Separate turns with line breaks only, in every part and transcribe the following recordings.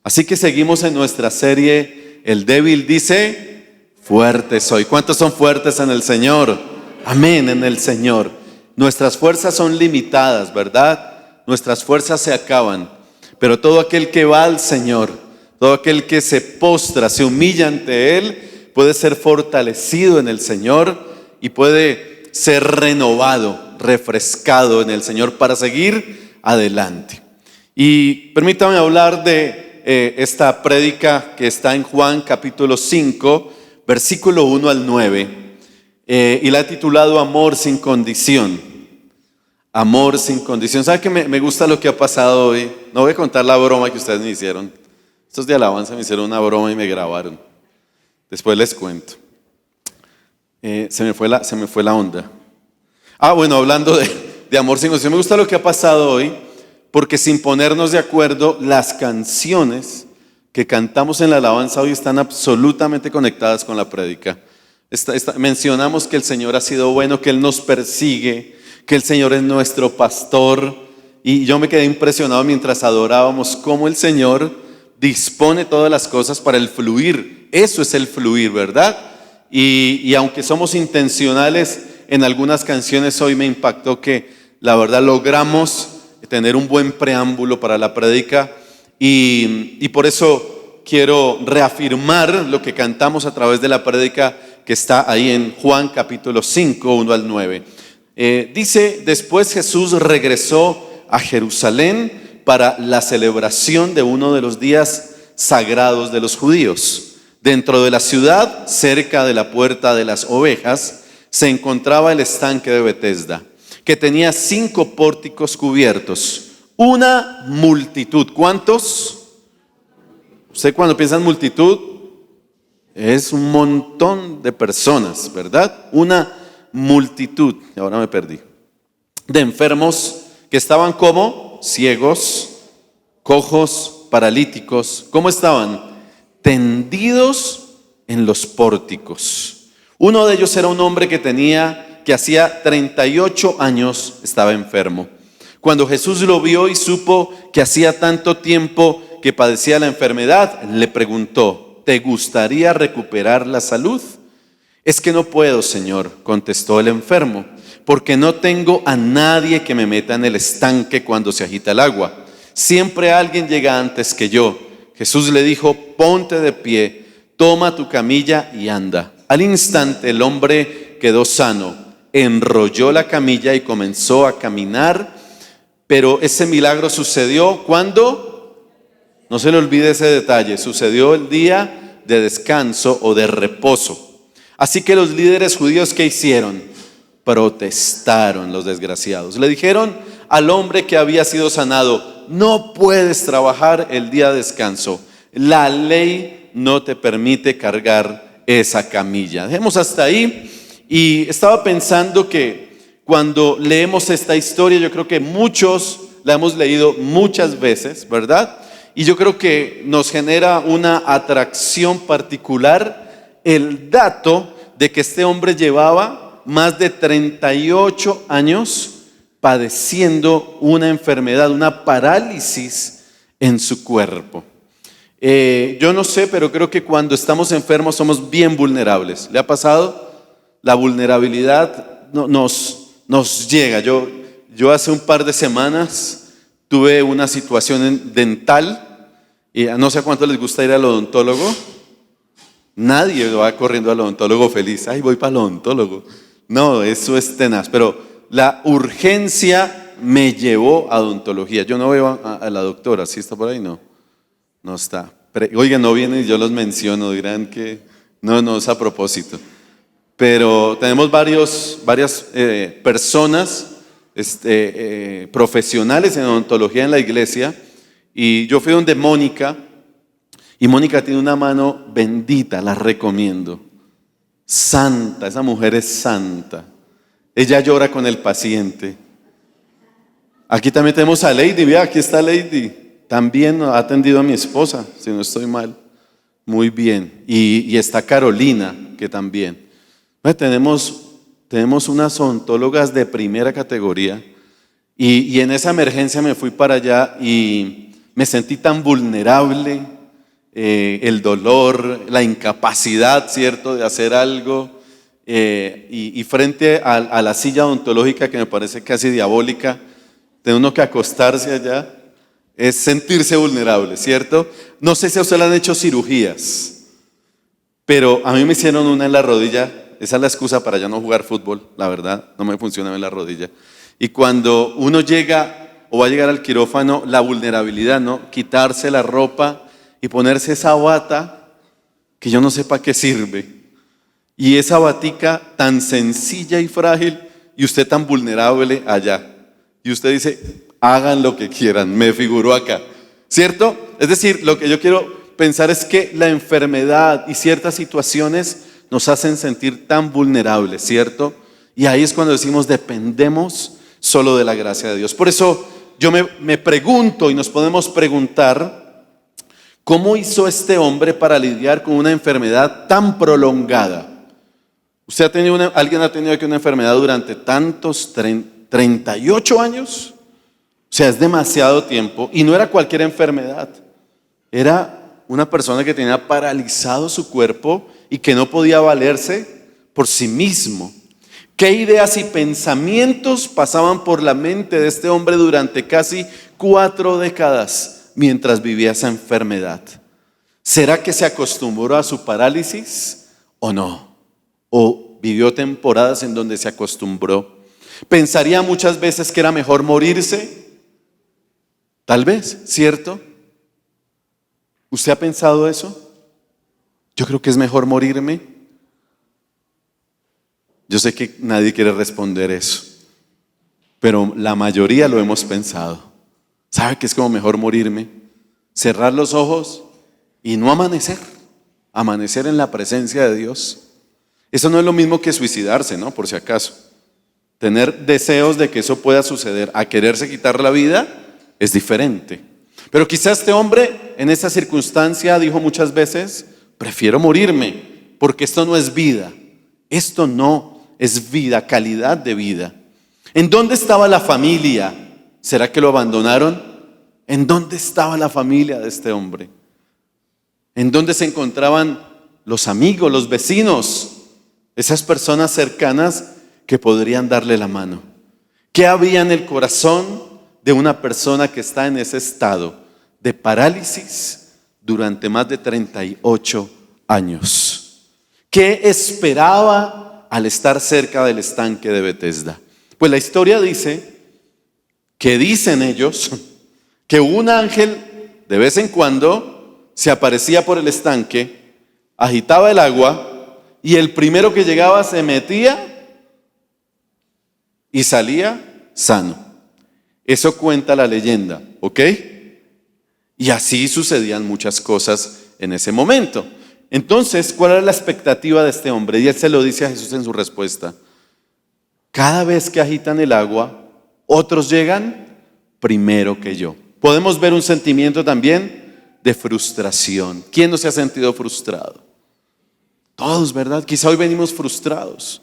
Así que seguimos en nuestra serie El débil dice, fuerte soy. ¿Cuántos son fuertes en el Señor? Amén, en el Señor. Nuestras fuerzas son limitadas, ¿verdad? Nuestras fuerzas se acaban. Pero todo aquel que va al Señor, todo aquel que se postra, se humilla ante Él, puede ser fortalecido en el Señor y puede ser renovado, refrescado en el Señor para seguir adelante. Y permítame hablar de esta prédica que está en Juan capítulo 5, versículo 1 al 9, y la he titulado Amor sin condición. Amor sin condición. ¿Sabe que me gusta lo que ha pasado hoy? No voy a contar la broma que ustedes me hicieron. Estos de alabanza me hicieron una broma y me grabaron. Después les cuento. Se me fue la onda. Bueno, hablando de amor sin condición, me gusta lo que ha pasado hoy, porque sin ponernos de acuerdo, las canciones que cantamos en la alabanza hoy están absolutamente conectadas con la prédica. Mencionamos que el Señor ha sido bueno, que Él nos persigue, que el Señor es nuestro pastor, y yo me quedé impresionado mientras adorábamos cómo el Señor dispone todas las cosas para el fluir. Eso es el fluir, ¿verdad? Y aunque somos intencionales en algunas canciones, hoy me impactó que la verdad logramos tener un buen preámbulo para la prédica, y por eso quiero reafirmar lo que cantamos a través de la prédica que está ahí en Juan capítulo 5, 1 al 9. Dice: después Jesús regresó a Jerusalén para la celebración de uno de los días sagrados de los judíos. Dentro de la ciudad, cerca de la puerta de las ovejas, se encontraba el estanque de Betesda, que tenía 5 pórticos cubiertos. Una multitud. ¿Cuántos? Usted cuando piensa en multitud, es un montón de personas, ¿verdad? Una multitud, y ahora me perdí, de enfermos que estaban como ciegos, cojos, paralíticos. ¿Cómo estaban? Tendidos en los pórticos. Uno de ellos era un hombre que hacía 38 años estaba enfermo. Cuando Jesús lo vio y supo que hacía tanto tiempo que padecía la enfermedad, le preguntó: ¿te gustaría recuperar la salud? Es que no puedo, Señor, contestó el enfermo, porque no tengo a nadie que me meta en el estanque cuando se agita el agua. Siempre alguien llega antes que yo. Jesús le dijo: ponte de pie, toma tu camilla y anda. Al instante el hombre quedó sano, enrolló la camilla y comenzó a caminar. Pero ese milagro sucedió cuando, no se le olvide ese detalle, sucedió el día de descanso o de reposo. Así que los líderes judíos, ¿qué hicieron? Protestaron, los desgraciados. Le dijeron al hombre que había sido sanado: no puedes trabajar el día de descanso. La ley no te permite cargar esa camilla. Dejemos hasta ahí. Y estaba pensando que cuando leemos esta historia, yo creo que muchos la hemos leído muchas veces, ¿verdad? Y yo creo que nos genera una atracción particular el dato de que este hombre llevaba más de 38 años padeciendo una enfermedad, una parálisis en su cuerpo. Yo no sé, pero creo que cuando estamos enfermos somos bien vulnerables. ¿Le ha pasado? La vulnerabilidad nos llega. Yo hace un par de semanas tuve una situación dental, y no sé a cuánto les gusta ir al odontólogo. Nadie va corriendo al odontólogo feliz. Ay, voy para el odontólogo. No, eso es tenaz. Pero la urgencia me llevó a odontología. Yo no veo a la doctora. ¿Sí está por ahí? No está. Oigan, no vienen y yo los menciono. Dirán que no es a propósito. Pero tenemos varias personas profesionales en odontología en la iglesia. Y yo fui donde Mónica. Y Mónica tiene una mano bendita, la recomiendo. Santa, esa mujer es santa. Ella llora con el paciente. Aquí también tenemos a Lady, vea, aquí está Lady. También ha atendido a mi esposa, si no estoy mal. Muy bien. Y está Carolina, que también. Tenemos unas odontólogas de primera categoría. Y en esa emergencia me fui para allá y me sentí tan vulnerable, el dolor, la incapacidad, ¿cierto?, de hacer algo. Y frente a la silla odontológica, que me parece casi diabólica, de uno que acostarse allá, es sentirse vulnerable, ¿cierto? No sé si a usted le han hecho cirugías, pero a mí me hicieron una en la rodilla. Esa es la excusa para ya no jugar fútbol, la verdad, no me funciona en la rodilla. Y cuando uno llega o va a llegar al quirófano, la vulnerabilidad, ¿no? Quitarse la ropa y ponerse esa bata que yo no sé para qué sirve. Y esa batica tan sencilla y frágil, y usted tan vulnerable allá. Y usted dice, hagan lo que quieran, me figuró acá, ¿cierto? Es decir, lo que yo quiero pensar es que la enfermedad y ciertas situaciones nos hacen sentir tan vulnerables, ¿cierto? Y ahí es cuando decimos, dependemos solo de la gracia de Dios. Por eso yo me pregunto, y nos podemos preguntar, ¿cómo hizo este hombre para lidiar con una enfermedad tan prolongada? ¿Usted ha tenido alguien ha tenido aquí una enfermedad durante tantos, 38 años? O sea, es demasiado tiempo. Y no era cualquier enfermedad. Era una persona que tenía paralizado su cuerpo y que no podía valerse por sí mismo. ¿Qué ideas y pensamientos pasaban por la mente de este hombre durante casi 4 décadas mientras vivía esa enfermedad? ¿Será que se acostumbró a su parálisis o no? ¿O vivió temporadas en donde se acostumbró? ¿Pensaría muchas veces que era mejor morirse? Tal vez, ¿cierto? ¿Usted ha pensado eso? Yo creo que es mejor morirme. Yo sé que nadie quiere responder eso, pero la mayoría lo hemos pensado. ¿Sabe que es como mejor morirme? Cerrar los ojos y no amanecer. Amanecer en la presencia de Dios. Eso no es lo mismo que suicidarse, ¿no? Por si acaso. Tener deseos de que eso pueda suceder a quererse quitar la vida es diferente. Pero quizás este hombre en esa circunstancia dijo muchas veces, prefiero morirme porque esto no es vida. Esto no es vida, calidad de vida. ¿En dónde estaba la familia? ¿Será que lo abandonaron? ¿En dónde estaba la familia de este hombre? ¿En dónde se encontraban los amigos, los vecinos? Esas personas cercanas que podrían darle la mano. ¿Qué había en el corazón de una persona que está en ese estado de parálisis durante más de 38 años? ¿Qué esperaba al estar cerca del estanque de Betesda? Pues la historia dice que dicen ellos que un ángel de vez en cuando se aparecía por el estanque, agitaba el agua y el primero que llegaba se metía y salía sano. Eso cuenta la leyenda, ¿ok? Y así sucedían muchas cosas en ese momento. Entonces, ¿cuál era la expectativa de este hombre? Y él se lo dice a Jesús en su respuesta. Cada vez que agitan el agua, otros llegan primero que yo. Podemos ver un sentimiento también de frustración. ¿Quién no se ha sentido frustrado? Todos, ¿verdad? Quizá hoy venimos frustrados.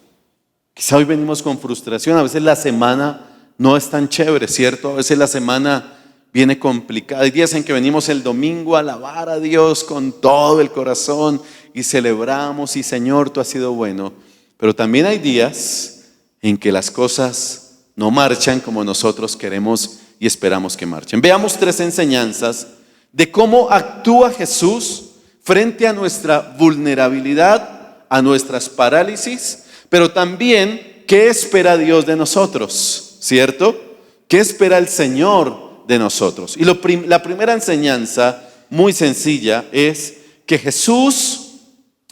Quizá hoy venimos con frustración. A veces la semana no es tan chévere, ¿cierto? A veces la semana viene complicada. Hay días en que venimos el domingo a alabar a Dios con todo el corazón y celebramos y Señor, tú has sido bueno. Pero también hay días en que las cosas no marchan como nosotros queremos y esperamos que marchen. Veamos 3 enseñanzas de cómo actúa Jesús frente a nuestra vulnerabilidad, a nuestras parálisis, pero también qué espera Dios de nosotros, ¿cierto? ¿Qué espera el Señor de nosotros? Y la primera enseñanza, muy sencilla, es que Jesús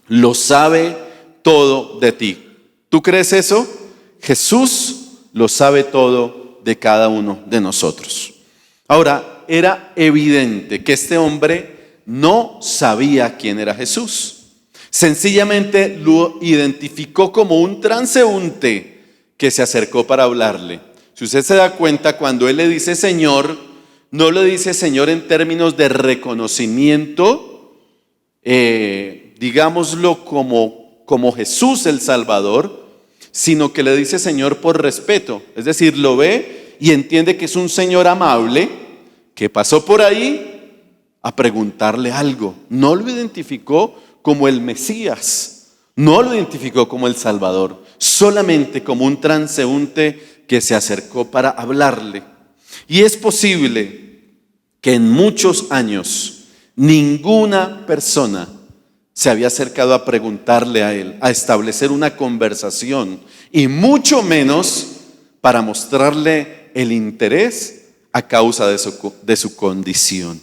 lo sabe todo de ti. ¿Tú crees eso? Jesús lo sabe todo de cada uno de nosotros. Ahora, era evidente que este hombre no sabía quién era Jesús. Sencillamente lo identificó como un transeúnte que se acercó para hablarle. Si usted se da cuenta, cuando él le dice Señor, no le dice Señor en términos de reconocimiento, digámoslo como Jesús el Salvador, sino que le dice Señor por respeto. Es decir, lo ve y entiende que es un Señor amable que pasó por ahí a preguntarle algo. No lo identificó como el Mesías, no lo identificó como el Salvador, solamente como un transeúnte que se acercó para hablarle. Y es posible que en muchos años ninguna persona se había acercado a preguntarle a él, a establecer una conversación, y mucho menos para mostrarle el interés a causa de su condición.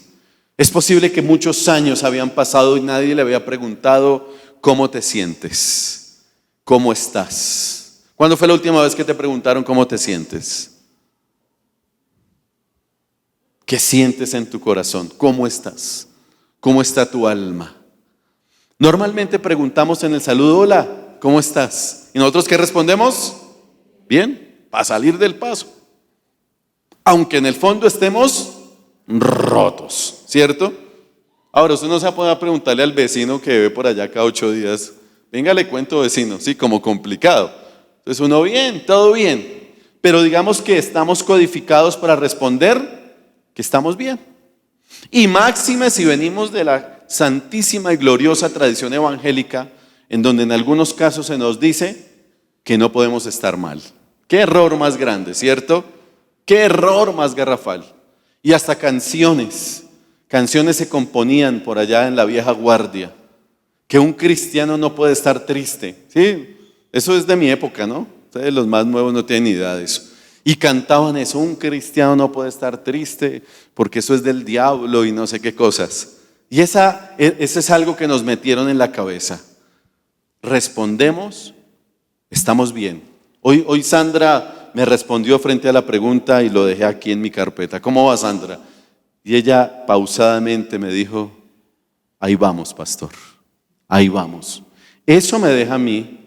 Es posible que muchos años habían pasado y nadie le había preguntado: ¿cómo te sientes? ¿Cómo estás? ¿Cuándo fue la última vez que te preguntaron cómo te sientes? ¿Qué sientes en tu corazón? ¿Cómo estás? ¿Cómo está tu alma? Normalmente preguntamos en el saludo: hola, ¿cómo estás? ¿Y nosotros qué respondemos? Bien, para salir del paso. Aunque en el fondo estemos rotos, ¿cierto? Ahora, usted no se va a poder preguntarle al vecino que ve por allá cada 8 días: venga, le cuento, vecino, sí, como complicado. Entonces uno: bien, todo bien. Pero digamos que estamos codificados para responder que estamos bien. Y máxime si venimos de la santísima y gloriosa tradición evangélica, en donde en algunos casos se nos dice que no podemos estar mal. Qué error más grande, ¿cierto? Qué error más garrafal. Y hasta canciones se componían por allá en la vieja guardia, que un cristiano no puede estar triste. Sí, eso es de mi época, ¿no? Ustedes los más nuevos no tienen ni idea de eso. Y cantaban eso: un cristiano no puede estar triste porque eso es del diablo y no sé qué cosas. Y eso es algo que nos metieron en la cabeza. Respondemos, estamos bien. Hoy Sandra me respondió frente a la pregunta y lo dejé aquí en mi carpeta. ¿Cómo va, Sandra? Y ella pausadamente me dijo: ahí vamos, pastor, ahí vamos. Eso me deja a mí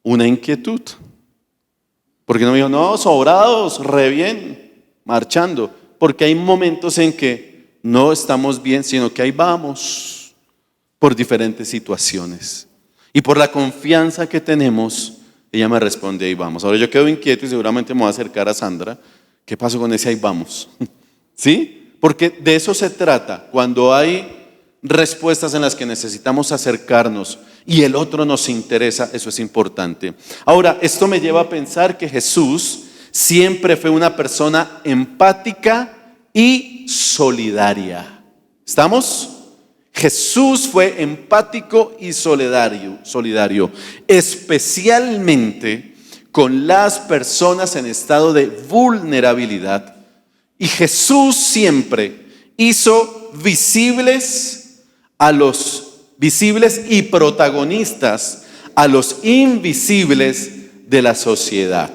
una inquietud. Porque no me dijo: no, sobrados, re bien, marchando. Porque hay momentos en que no estamos bien, sino que ahí vamos por diferentes situaciones. Y por la confianza que tenemos, ella me responde: ahí vamos. Ahora yo quedo inquieto y seguramente me voy a acercar a Sandra. ¿Qué pasó con ese ahí vamos? ¿Sí? Porque de eso se trata. Cuando hay respuestas en las que necesitamos acercarnos y el otro nos interesa, eso es importante. Ahora, esto me lleva a pensar que Jesús siempre fue una persona empática y solidaria. ¿Estamos? Jesús fue empático y solidario, especialmente con las personas en estado de vulnerabilidad. Y Jesús siempre hizo visibles y protagonistas a los invisibles de la sociedad.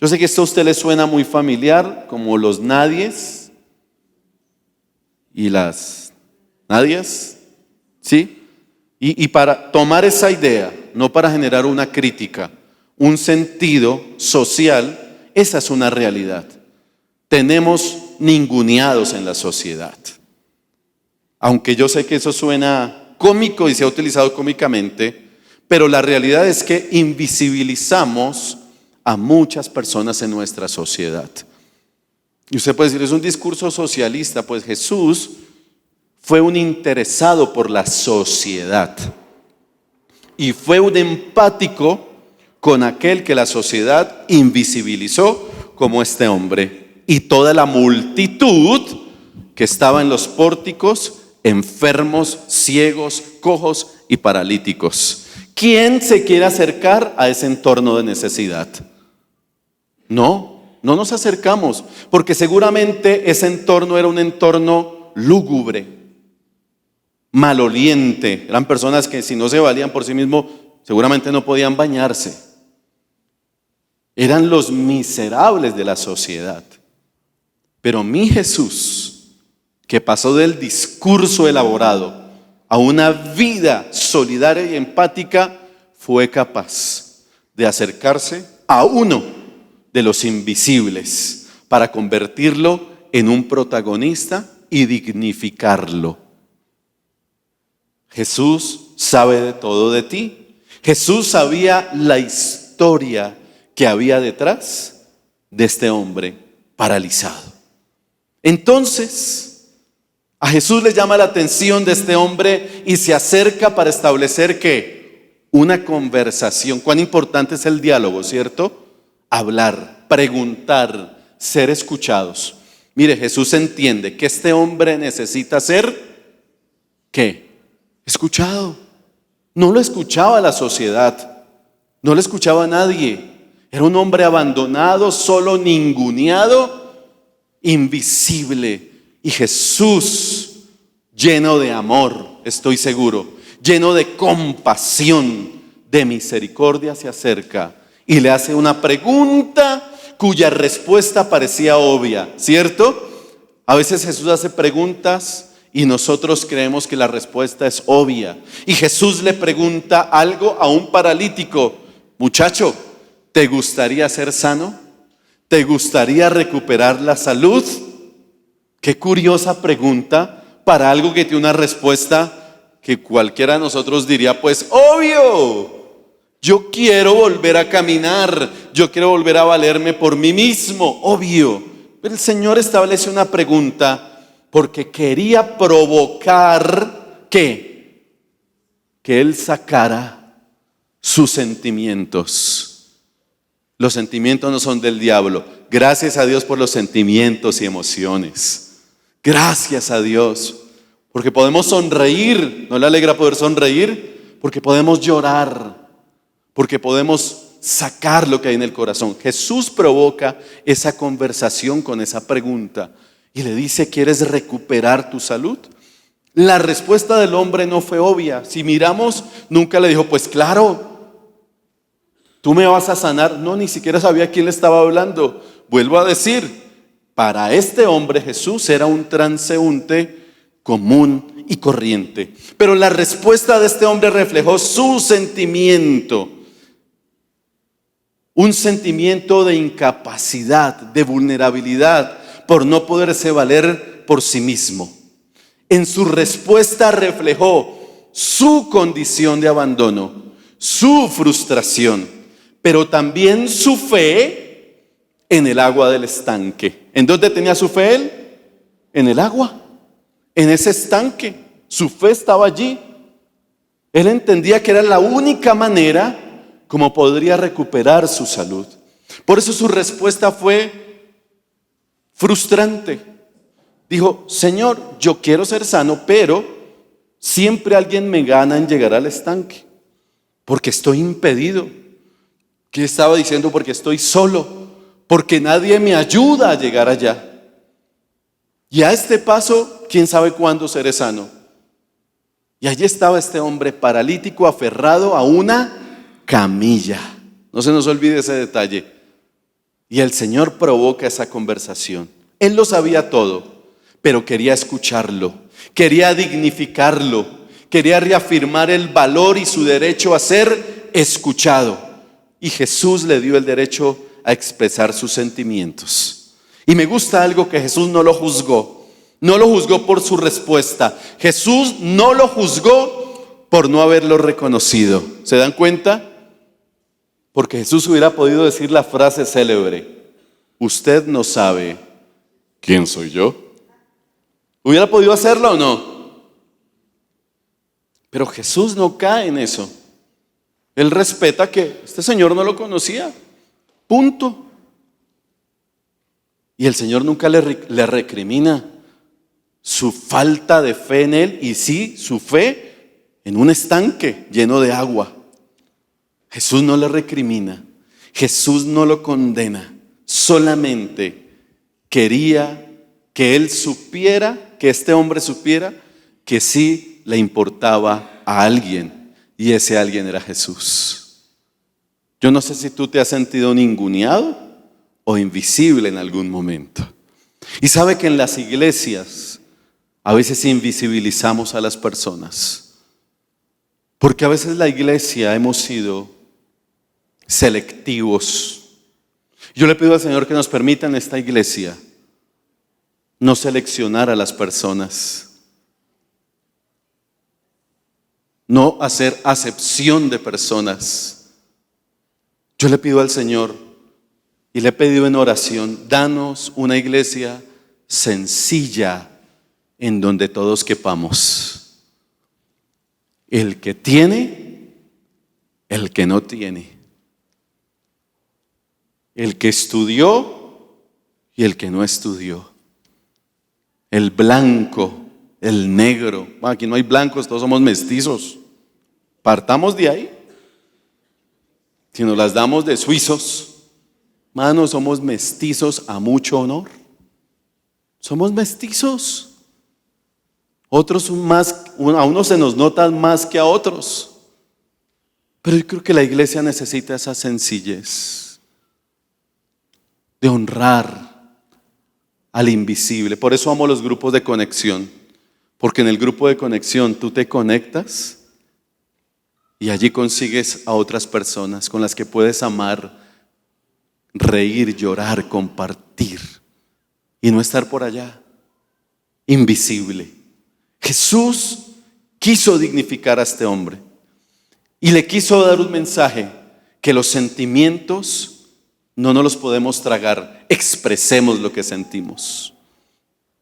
Yo sé que esto a usted le suena muy familiar, como los nadies y las nadias, ¿sí? Y para tomar esa idea, no para generar una crítica, un sentido social, esa es una realidad. Tenemos ninguneados en la sociedad. Aunque yo sé que eso suena cómico y se ha utilizado cómicamente, pero la realidad es que invisibilizamos a muchas personas en nuestra sociedad. Y usted puede decir: es un discurso socialista. Pues Jesús fue un interesado por la sociedad y fue un empático con aquel que la sociedad invisibilizó, como este hombre y toda la multitud que estaba en los pórticos, enfermos, ciegos, cojos y paralíticos. ¿Quién se quiere acercar a ese entorno de necesidad? No nos acercamos, porque seguramente ese entorno era un entorno lúgubre, maloliente. Eran personas que, si no se valían por sí mismos, seguramente no podían bañarse. Eran los miserables de la sociedad. Pero mi Jesús, que pasó del discurso elaborado a una vida solidaria y empática, fue capaz de acercarse a uno de los invisibles para convertirlo en un protagonista y dignificarlo. Jesús sabe de todo de ti. Jesús sabía la historia que había detrás de este hombre paralizado. Entonces, a Jesús le llama la atención de este hombre y se acerca para establecer ¿qué? Una conversación. Cuán importante es el diálogo, ¿cierto? Hablar, preguntar, ser escuchados. Mire, Jesús entiende que este hombre necesita ser ¿qué? Escuchado. No lo escuchaba la sociedad, no lo escuchaba nadie. Era un hombre abandonado, solo, ninguneado, invisible. Y Jesús, lleno de amor, estoy seguro, lleno de compasión, de misericordia, se acerca y le hace una pregunta cuya respuesta parecía obvia, ¿cierto? A veces Jesús hace preguntas y nosotros creemos que la respuesta es obvia. Y Jesús le pregunta algo a un paralítico: muchacho, ¿te gustaría ser sano? ¿Te gustaría recuperar la salud? Qué curiosa pregunta para algo que tiene una respuesta que cualquiera de nosotros diría, pues obvio. Yo quiero volver a caminar, yo quiero volver a valerme por mí mismo, obvio. Pero el Señor establece una pregunta porque quería provocar ¿qué? Que Él sacara sus sentimientos. Los sentimientos no son del diablo. Gracias a Dios por los sentimientos y emociones. Gracias a Dios. Porque podemos sonreír. ¿No le alegra poder sonreír? Porque podemos llorar. Porque podemos sacar lo que hay en el corazón. Jesús provoca esa conversación con esa pregunta y le dice: ¿quieres recuperar tu salud? La respuesta del hombre no fue obvia. Si miramos, nunca le dijo: pues claro, tú me vas a sanar. No, ni siquiera sabía a quién le estaba hablando. Vuelvo a decir, para este hombre Jesús era un transeúnte común y corriente. Pero la respuesta de este hombre reflejó su sentimiento. Un sentimiento de incapacidad, de vulnerabilidad, por no poderse valer por sí mismo. En su respuesta reflejó su condición de abandono, su frustración, pero también su fe en el agua del estanque. ¿En dónde tenía su fe él? En el agua, en ese estanque. Su fe estaba allí. Él entendía que era la única manera como podría recuperar su salud. Por eso su respuesta fue frustrante. Dijo: Señor, yo quiero ser sano, pero siempre alguien me gana en llegar al estanque, porque estoy impedido. ¿Qué estaba diciendo? Porque estoy solo, porque nadie me ayuda a llegar allá. Y a este paso, quién sabe cuándo seré sano. Y allí estaba este hombre paralítico, aferrado a una camilla. No se nos olvide ese detalle. Y el Señor provoca esa conversación. Él lo sabía todo, pero quería escucharlo, quería dignificarlo, quería reafirmar el valor y su derecho a ser escuchado. Y Jesús le dio el derecho a expresar sus sentimientos. Y me gusta algo, que Jesús no lo juzgó. No lo juzgó por su respuesta. Jesús no lo juzgó por no haberlo reconocido. ¿Se dan cuenta? Porque Jesús hubiera podido decir la frase célebre: usted no sabe quién soy yo. ¿Hubiera podido hacerlo o no? Pero Jesús no cae en eso. Él respeta que este señor no lo conocía. Punto. Y el Señor nunca le recrimina su falta de fe en Él, y sí, su fe en un estanque lleno de agua. Jesús no le recrimina, Jesús no lo condena, solamente quería que él supiera, que este hombre supiera que sí le importaba a alguien, y ese alguien era Jesús. Yo no sé si tú te has sentido ninguneado o invisible en algún momento. Y sabe que en las iglesias a veces invisibilizamos a las personas, porque a veces la iglesia hemos sido selectivos. Yo le pido al Señor que nos permita en esta iglesia no seleccionar a las personas, no hacer acepción de personas. Yo le pido al Señor, y le he pedido en oración: danos una iglesia sencilla en donde todos quepamos. El que tiene, el que no tiene. El que estudió y el que no estudió. El blanco, el negro. Bueno, aquí no hay blancos, todos somos mestizos. Partamos de ahí. Si nos las damos de suizos, mano, somos mestizos a mucho honor. Somos mestizos. Otros son más, a unos se nos notan más que a otros. Pero yo creo que la iglesia necesita esa sencillez de honrar al invisible. Por eso amo los grupos de conexión. Porque en el grupo de conexión tú te conectas y allí consigues a otras personas con las que puedes amar, reír, llorar, compartir y no estar por allá, invisible. Jesús quiso dignificar a este hombre y le quiso dar un mensaje: que los sentimientos no nos los podemos tragar. Expresemos lo que sentimos,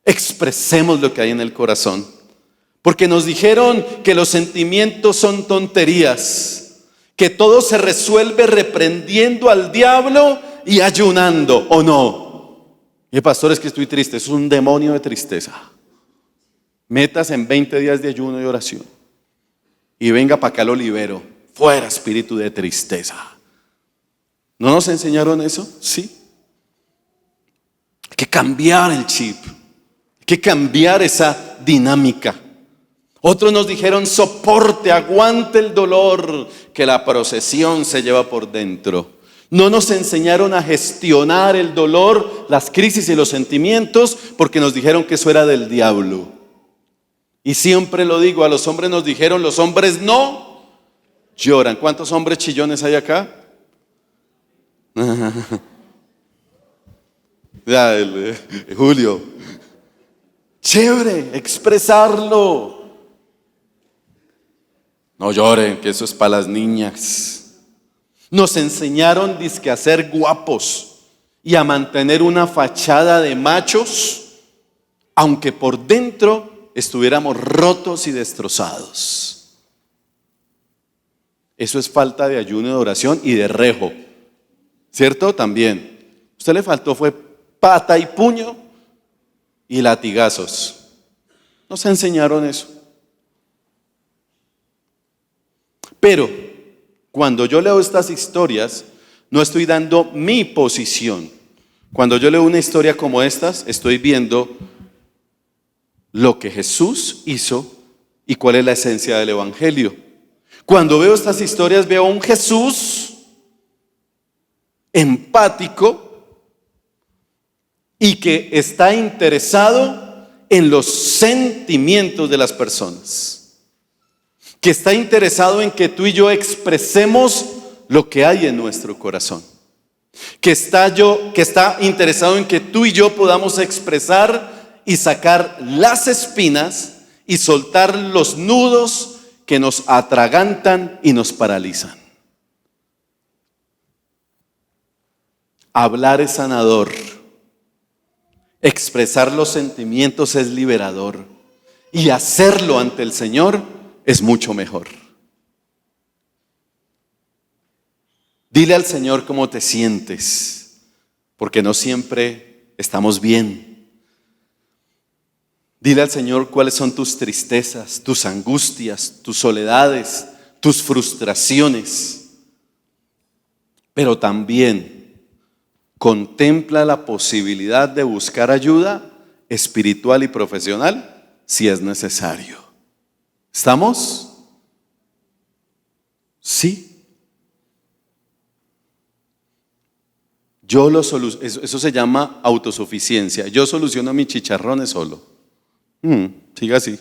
expresemos lo que hay en el corazón. Porque nos dijeron que los sentimientos son tonterías, que todo se resuelve reprendiendo al diablo y ayunando, ¿o no? Y pastor, es que estoy triste. Es un demonio de tristeza. Metas en 20 días de ayuno y oración y venga para acá, lo libero. Fuera espíritu de tristeza. ¿No nos enseñaron eso? Sí. Hay que cambiar el chip, hay que cambiar esa dinámica. Otros nos dijeron: soporte, aguante el dolor que la procesión se lleva por dentro. No nos enseñaron a gestionar el dolor, las crisis y los sentimientos, porque nos dijeron que eso era del diablo. Y siempre lo digo, a los hombres nos dijeron: los hombres no lloran. ¿Cuántos hombres chillones hay acá? Ya, Julio. Chévere, expresarlo. No lloren, que eso es para las niñas. Nos enseñaron dizque a ser guapos y a mantener una fachada de machos, aunque por dentro estuviéramos rotos y destrozados. Eso es falta de ayuno, de oración y de rejo, ¿cierto? También. Usted le faltó fue pata y puño y latigazos. Nos enseñaron eso. Pero cuando yo leo estas historias, no estoy dando mi posición. Cuando yo leo una historia como estas, estoy viendo lo que Jesús hizo y cuál es la esencia del evangelio. Cuando veo estas historias, veo a un Jesús empático y que está interesado en los sentimientos de las personas, que está interesado en que tú y yo expresemos lo que hay en nuestro corazón, que está interesado en que tú y yo podamos expresar y sacar las espinas y soltar los nudos que nos atragantan y nos paralizan. Hablar es sanador, expresar los sentimientos es liberador y hacerlo ante el Señor es mucho mejor. Dile al Señor cómo te sientes, porque no siempre estamos bien. Dile al Señor cuáles son tus tristezas, tus angustias, tus soledades, tus frustraciones. Pero también contempla la posibilidad de buscar ayuda espiritual y profesional si es necesario. ¿Estamos? Sí. Eso se llama autosuficiencia. Yo soluciono mis chicharrones solo. Siga así.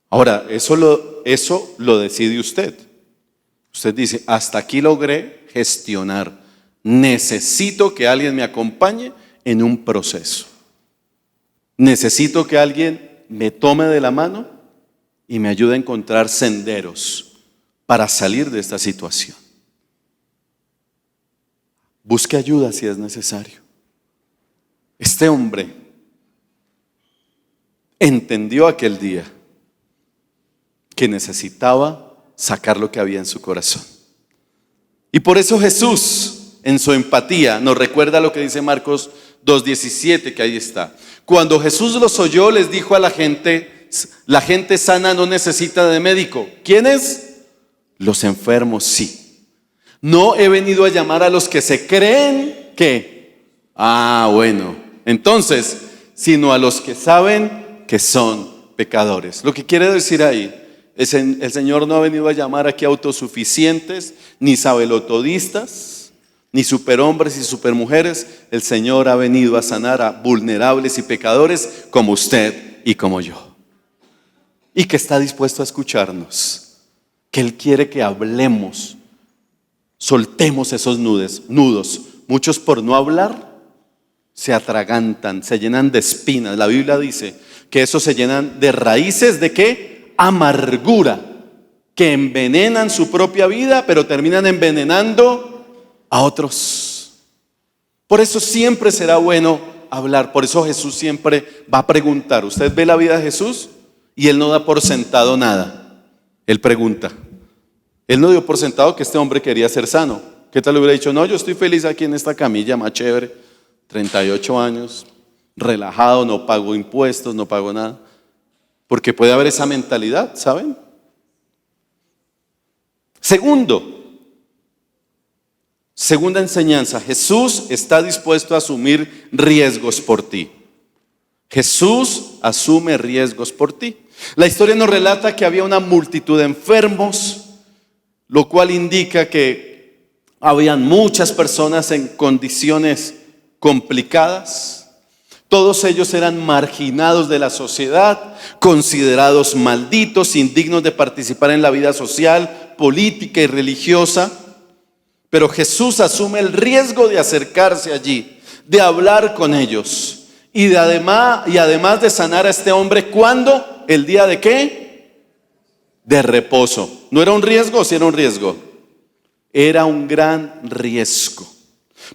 Ahora, eso lo decide usted. Usted dice: hasta aquí logré gestionar. Necesito que alguien me acompañe en un proceso. Necesito que alguien me tome de la mano y me ayude a encontrar senderos para salir de esta situación. Busque ayuda si es necesario. Este hombre entendió aquel día que necesitaba sacar lo que había en su corazón. Y por eso Jesús, en su empatía, nos recuerda lo que dice Marcos 2:17, que ahí está. Cuando Jesús los oyó, les dijo a la gente sana no necesita de médico. ¿Quiénes? Los enfermos, sí. No he venido a llamar a los que se creen que, bueno, entonces, sino a los que saben que son pecadores. Lo que quiere decir ahí es el Señor no ha venido a llamar aquí autosuficientes, ni sabelotodistas, ni superhombres y supermujeres. El Señor ha venido a sanar a vulnerables y pecadores como usted y como yo. Y que está dispuesto a escucharnos. Que Él quiere que hablemos, soltemos esos nudos. Muchos por no hablar se atragantan, se llenan de espinas. La Biblia dice que esos se llenan de raíces de ¿qué? Amargura, que envenenan su propia vida, pero terminan envenenando a otros. Por eso siempre será bueno hablar. Por eso Jesús siempre va a preguntar. Usted ve la vida de Jesús y Él no da por sentado nada. Él pregunta. Él no dio por sentado que este hombre quería ser sano. ¿Qué tal le hubiera dicho? No, yo estoy feliz aquí en esta camilla, más chévere, 38 años, relajado, no pago impuestos, no pago nada. Porque puede haber esa mentalidad, ¿saben? Segunda enseñanza, Jesús está dispuesto a asumir riesgos por ti. Jesús asume riesgos por ti. La historia nos relata que había una multitud de enfermos, lo cual indica que habían muchas personas en condiciones complicadas. Todos ellos eran marginados de la sociedad, considerados malditos, indignos de participar en la vida social, política y religiosa. Pero Jesús asume el riesgo de acercarse allí, de hablar con ellos y además de sanar a este hombre. ¿Cuándo? ¿El día de qué? De reposo. ¿No era un riesgo o sí era un riesgo? Era un gran riesgo.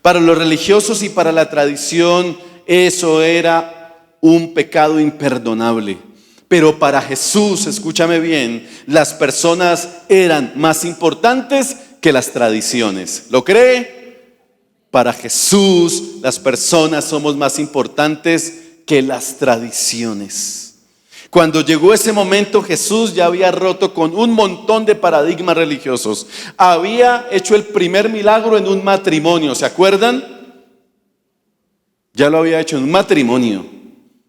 Para los religiosos y para la tradición eso era un pecado imperdonable. Pero para Jesús, escúchame bien, las personas eran más importantes que las tradiciones. ¿Lo cree? Para Jesús, las personas somos más importantes que las tradiciones. Cuando llegó ese momento, Jesús ya había roto con un montón de paradigmas religiosos. Había hecho el primer milagro en un matrimonio, ¿se acuerdan? Ya lo había hecho en un matrimonio.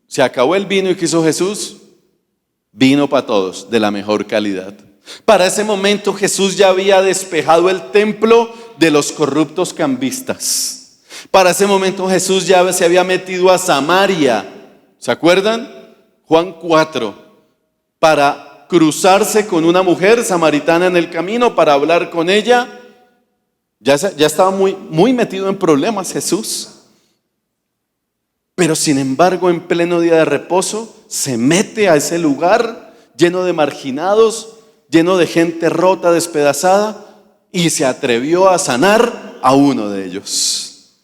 Se acabó el vino y ¿qué hizo Jesús? Vino para todos, de la mejor calidad. Para ese momento Jesús ya había despejado el templo de los corruptos cambistas. Para ese momento Jesús ya se había metido a Samaria. ¿Se acuerdan? Juan 4. Para cruzarse con una mujer samaritana en el camino, para hablar con ella. Ya estaba muy metido en problemas Jesús. Pero sin embargo, en pleno día de reposo, se mete a ese lugar lleno de marginados, lleno de gente rota, despedazada, y se atrevió a sanar a uno de ellos,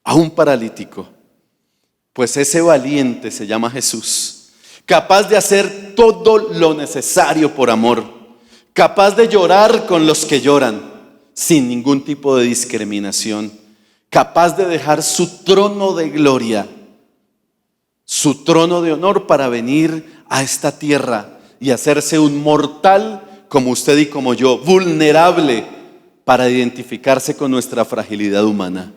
a un paralítico. Pues ese valiente se llama Jesús, capaz de hacer todo lo necesario por amor, capaz de llorar con los que lloran, sin ningún tipo de discriminación, capaz de dejar su trono de gloria, su trono de honor, para venir a esta tierra y hacerse un mortal como usted y como yo, vulnerable, para identificarse con nuestra fragilidad humana.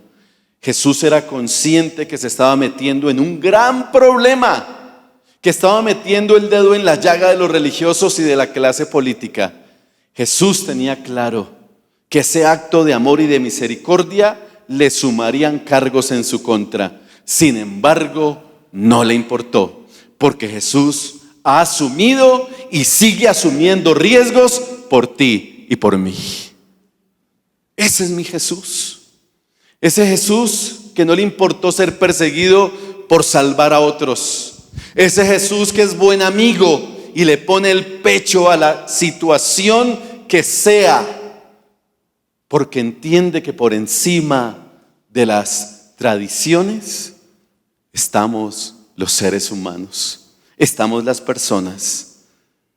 Jesús era consciente que se estaba metiendo en un gran problema, que estaba metiendo el dedo en la llaga de los religiosos y de la clase política. Jesús tenía claro que ese acto de amor y de misericordia le sumarían cargos en su contra. Sin embargo, no le importó, porque Jesús ha asumido y sigue asumiendo riesgos por ti y por mí. Ese es mi Jesús. Ese Jesús que no le importó ser perseguido por salvar a otros. Ese Jesús que es buen amigo y le pone el pecho a la situación que sea, porque entiende que por encima de las tradiciones estamos los seres humanos, estamos las personas.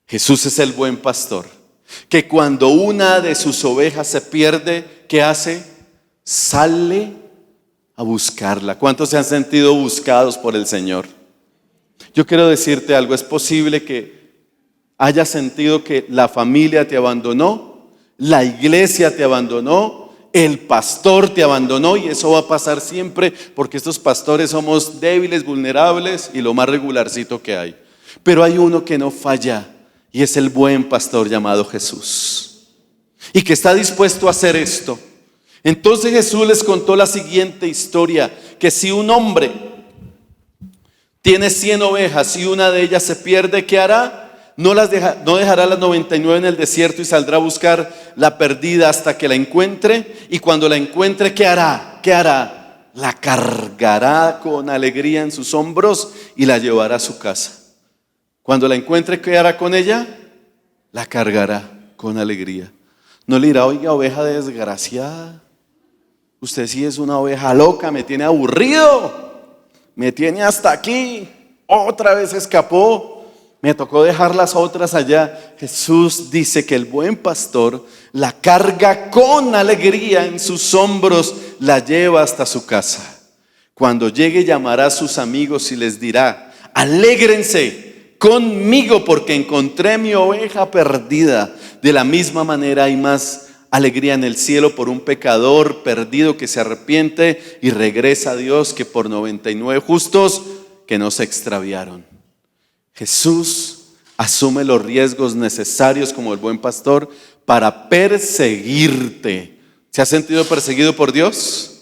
Jesús es el buen pastor, que cuando una de sus ovejas se pierde, ¿qué hace? Sale a buscarla. ¿Cuántos se han sentido buscados por el Señor? Yo quiero decirte algo, es posible que hayas sentido que la familia te abandonó, la iglesia te abandonó, el pastor te abandonó, y eso va a pasar siempre porque estos pastores somos débiles, vulnerables y lo más regularcito que hay. Pero hay uno que no falla y es el buen pastor llamado Jesús, y que está dispuesto a hacer esto. Entonces Jesús les contó la siguiente historia, que si un hombre tiene 100 ovejas y una de ellas se pierde, ¿qué hará? No dejará las 99 en el desierto y saldrá a buscar la perdida hasta que la encuentre. Y cuando la encuentre, ¿qué hará? ¿Qué hará? La cargará con alegría en sus hombros y la llevará a su casa. Cuando la encuentre, ¿qué hará con ella? La cargará con alegría. No le dirá: oiga, oveja desgraciada, usted sí es una oveja loca, me tiene aburrido, me tiene hasta aquí, otra vez escapó, me tocó dejar las otras allá. Jesús dice que el buen pastor la carga con alegría en sus hombros, la lleva hasta su casa. Cuando llegue, llamará a sus amigos y les dirá: alégrense conmigo porque encontré mi oveja perdida. De la misma manera hay más alegría en el cielo por un pecador perdido que se arrepiente y regresa a Dios que por 99 justos que no se extraviaron. Jesús asume los riesgos necesarios como el buen pastor para perseguirte. ¿Se ha sentido perseguido por Dios?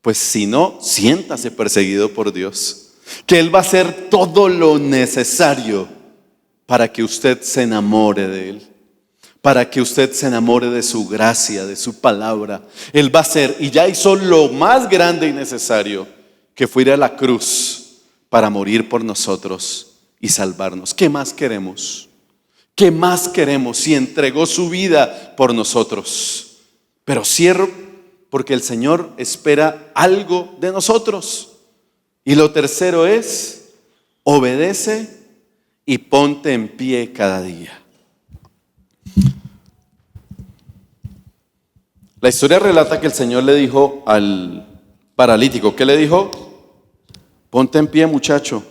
Pues si no, siéntase perseguido por Dios, que Él va a hacer todo lo necesario para que usted se enamore de Él, para que usted se enamore de su gracia, de su palabra. Él va a hacer, y ya hizo lo más grande y necesario, que fue ir a la cruz para morir por nosotros y salvarnos. ¿Qué más queremos? ¿Qué más queremos? Si entregó su vida por nosotros. Pero cierro porque el Señor espera algo de nosotros. Y lo tercero es: obedece y ponte en pie cada día. La historia relata que el Señor le dijo al paralítico, ¿qué le dijo? Ponte en pie, muchacho,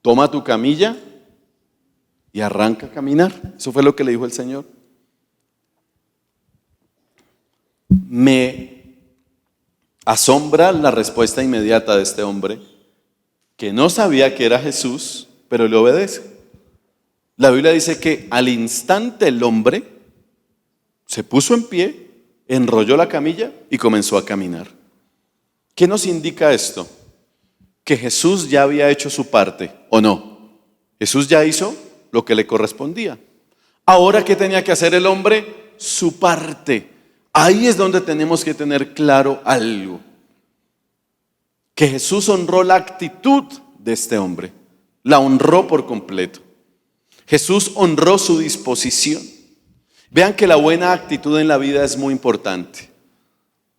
toma tu camilla y arranca a caminar. Eso fue lo que le dijo el Señor. Me asombra la respuesta inmediata de este hombre, que no sabía que era Jesús, pero le obedece. La Biblia dice que al instante el hombre se puso en pie, enrolló la camilla y comenzó a caminar. ¿Qué nos indica esto? Que Jesús ya había hecho su parte, ¿o no? Jesús ya hizo lo que le correspondía. Ahora, ¿qué tenía que hacer el hombre? Su parte. Ahí es donde tenemos que tener claro algo. Que Jesús honró la actitud de este hombre. La honró por completo. Jesús honró su disposición. Vean que la buena actitud en la vida es muy importante.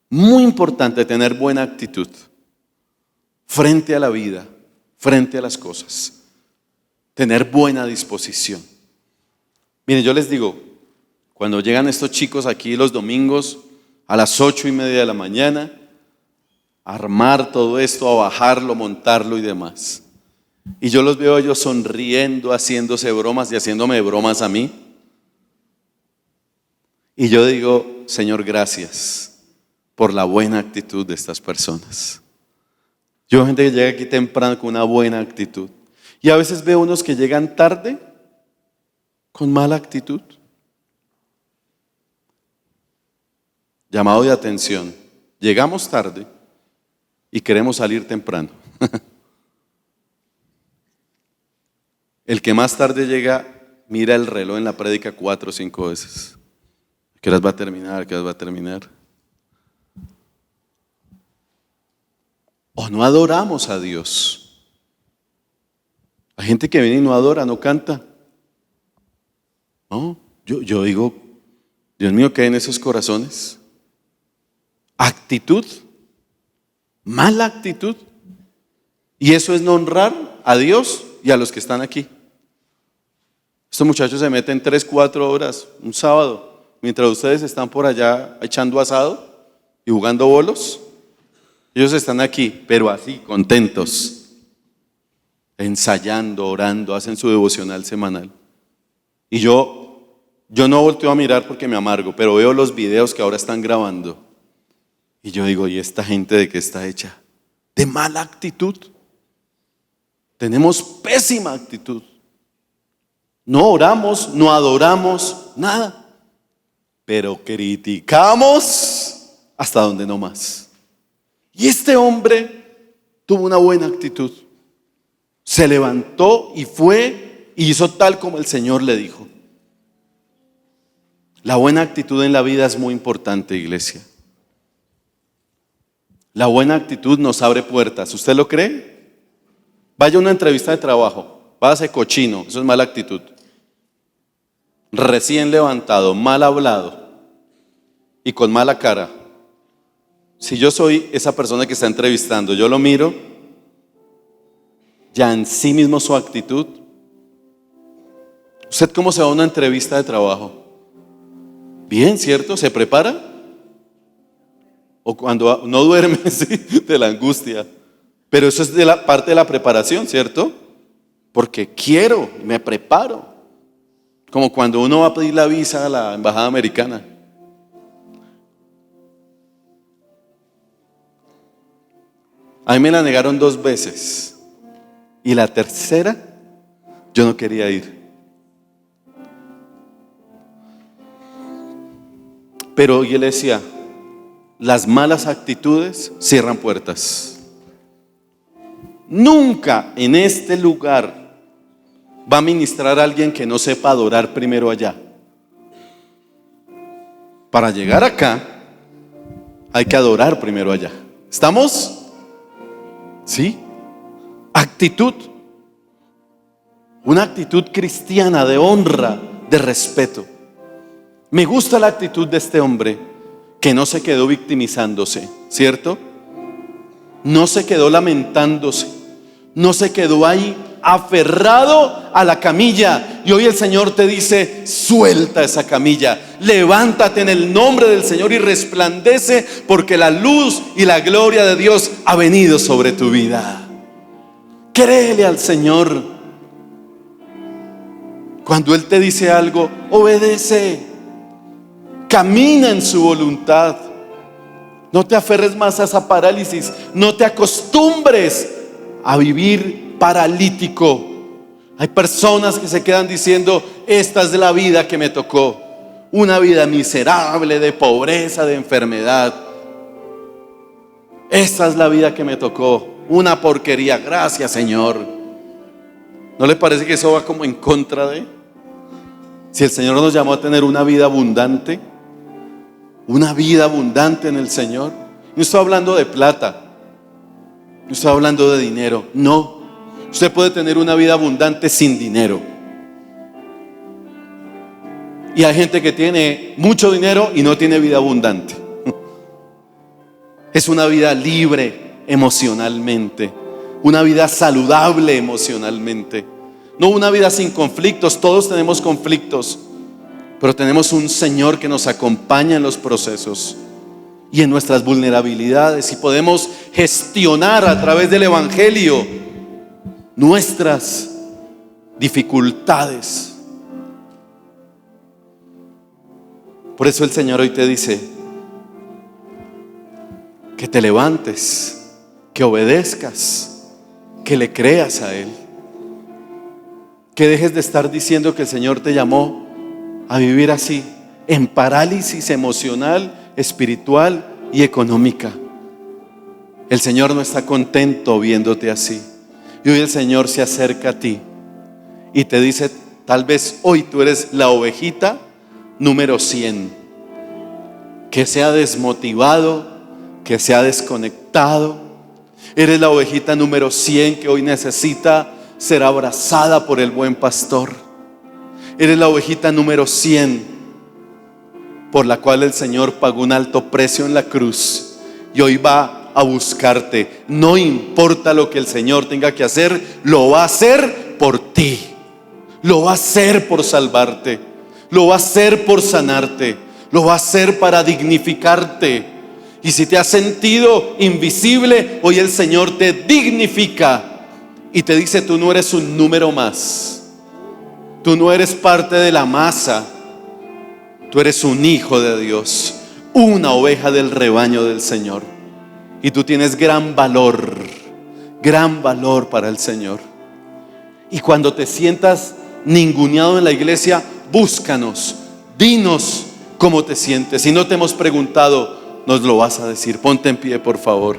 Muy importante tener buena actitud frente a la vida, frente a las cosas. Tener buena disposición. Miren, yo les digo, cuando llegan estos chicos aquí los domingos a las 8:30 de la mañana, a armar todo esto, a bajarlo, montarlo y demás. Y yo los veo a ellos sonriendo, haciéndose bromas y haciéndome bromas a mí. Y yo digo: Señor, gracias por la buena actitud de estas personas. Yo veo gente que llega aquí temprano con una buena actitud. Y a veces veo unos que llegan tarde con mala actitud. Llamado de atención: llegamos tarde y queremos salir temprano. El que más tarde llega mira el reloj en la prédica 4 o 5 veces. ¿Qué horas va a terminar? ¿Qué horas va a terminar? O no adoramos a Dios. Hay gente que viene y no adora, no canta. No, yo digo: Dios mío, ¿qué hay en esos corazones? actitud, mala actitud. Y eso es no honrar a Dios y a los que están aquí. Estos muchachos se meten 3, 4 horas un sábado, mientras ustedes están por allá echando asado y jugando bolos. Ellos están aquí, pero así, contentos, ensayando, orando, hacen su devocional semanal. Y yo no volteo a mirar porque me amargo, pero veo los videos que ahora están grabando. Y yo digo, ¿y esta gente de qué está hecha? De mala actitud. Tenemos pésima actitud. No oramos, no adoramos, nada. Pero criticamos hasta donde no más. Y este hombre tuvo una buena actitud. Se levantó y fue y hizo tal como el Señor le dijo. La buena actitud en la vida es muy importante, iglesia. La buena actitud nos abre puertas. ¿Usted lo cree? Vaya a una entrevista de trabajo, váyase cochino, eso es mala actitud. Recién levantado, mal hablado y con mala cara. Si yo soy esa persona que está entrevistando, yo lo miro, ya en sí mismo su actitud. ¿Usted cómo se va a una entrevista de trabajo? Bien, ¿cierto? ¿Se prepara? O cuando no duerme, sí, de la angustia. Pero eso es de la parte de la preparación, ¿cierto? Porque quiero, me preparo. Como cuando uno va a pedir la visa a la embajada americana. A mí me la negaron 2 veces. Y la tercera, yo no quería ir. Pero yo le decía, las malas actitudes cierran puertas. Nunca en este lugar va a ministrar a alguien que no sepa adorar primero allá. Para llegar acá, hay que adorar primero allá. ¿Estamos? ¿Sí? Actitud. Una actitud cristiana de honra, de respeto. Me gusta la actitud de este hombre que no se quedó victimizándose, ¿cierto? No se quedó lamentándose, no se quedó ahí aferrado a la camilla. Y hoy el Señor te dice, suelta esa camilla, levántate en el nombre del Señor y resplandece, porque la luz y la gloria de Dios ha venido sobre tu vida. Créele al Señor. Cuando Él te dice algo, obedece. Camina en su voluntad. No te aferres más a esa parálisis. No te acostumbres a vivir paralítico. Hay personas que se quedan diciendo, esta es la vida que me tocó. Una vida miserable, de pobreza, de enfermedad. Esta es la vida que me tocó. Una porquería. Gracias, Señor. ¿No le parece que eso va como en contra de? Si el Señor nos llamó a tener una vida abundante, una vida abundante en el Señor. No estoy hablando de plata, no estoy hablando de dinero. No, usted puede tener una vida abundante sin dinero. Y hay gente que tiene mucho dinero y no tiene vida abundante. Es una vida libre emocionalmente, una vida saludable emocionalmente, no una vida sin conflictos. Todos tenemos conflictos, pero tenemos un Señor que nos acompaña en los procesos y en nuestras vulnerabilidades, y podemos gestionar a través del Evangelio nuestras dificultades. Por eso el Señor hoy te dice que te levantes, que obedezcas, que le creas a Él, que dejes de estar diciendo que el Señor te llamó a vivir así, en parálisis emocional, espiritual y económica. El Señor no está contento viéndote así. Y hoy el Señor se acerca a ti y te dice, tal vez hoy tú eres la ovejita número 100, que se ha desmotivado, que se ha desconectado. Eres la ovejita número 100 que hoy necesita ser abrazada por el buen pastor. Eres la ovejita número 100 por la cual el Señor pagó un alto precio en la cruz y hoy va a buscarte. No importa lo que el Señor tenga que hacer, lo va a hacer por ti. Lo va a hacer por salvarte. Lo va a hacer por sanarte. Lo va a hacer para dignificarte. Y si te has sentido invisible, hoy el Señor te dignifica y te dice: tú no eres un número más. Tú no eres parte de la masa. Tú eres un hijo de Dios, una oveja del rebaño del Señor. Y tú tienes gran valor para el Señor. Y cuando te sientas ninguneado en la iglesia, búscanos, dinos cómo te sientes. Si no te hemos preguntado, nos lo vas a decir. Ponte en pie, por favor.